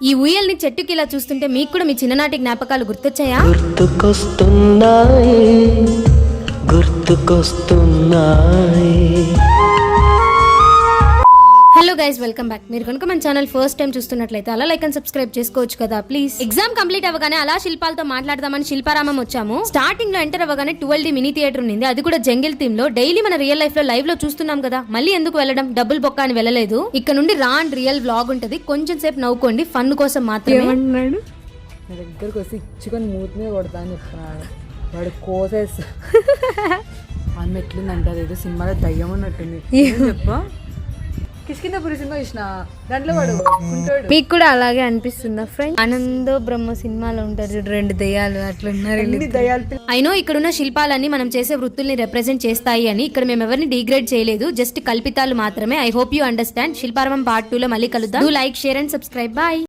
ఈ ఊయల్ని చెట్టుకి ఇలా చూస్తుంటే మీకు కూడా మీ చిన్ననాటి జ్ఞాపకాలు గుర్తొచ్చాయా? Hello guys, welcome back. మీరు కనుక మన ఛానల్ ఫస్ట్ టైం చూస్తున్నట్లయితే అలా లైక్ అండ్ సబ్స్క్రైబ్ చేసుకోవచ్చు కదా ప్లీజ్. ఎగ్జామ్ కంప్లీట్ అవ్వగానే అలా శిల్పాలతో మాట్లాడదామని శిల్పారామం వచ్చాము. స్టార్టింగ్ లో ఎంటర్ అవ్వగానే 12D మినీ థియేటర్ ఉంది, అది కూడా జంగిల్ థీమ్ లో. డైలీ మన రియల్ లైఫ్ లో లైవ్ లో చూస్తున్నాం కదా, మళ్ళీ ఎందుకు వెళ్ళడం, డబ్బులు బొక్క అని వెళ్ళలేదు. ఇక్కడ నుండి రాన్ రియల్ వ్లాగ్ ఉంటది, కొంచెం సేపు నవ్వుకోండి, ఫన్ కోసం మాత్రమే. ఏమంటున్నాడు? నా దగ్గరకు వచ్చి ఇచ్చుకొని మూతి మీద కొడతా అని చెప్తున్నాడు. వాడు కోసేస్తా ఆమె ఎట్లుందంటే అదేదో సినిమాలో దయ్యం ఉన్నట్టుంది. చెప్ప కిష్కిందపురి సినిమా చూసిన దాంట్లో వాడు ఉంటాడు. మీకు కూడా అలాగే అనిపిస్తుందా ఫ్రెండ్? ఆనందో బ్రహ్మ సినిమాలో ఉంటారు చూడు, 2 దయ్యాలు అట్లున్నారు. అయినో ఇక్కడున్న శిల్పాలన్నీ మనం చేసే వృత్తుల్ని రిప్రజెంట్ చేస్తాయి అని. ఇక్కడ మేము ఎవరిని డిగ్రేడ్ చేయలేదు, జస్ట్ కల్పితాలు మాత్రమే. I hope you understand. Shilparamam part 2 లో మళ్ళీ కలుద్దాం. Do like, share and subscribe. Bye.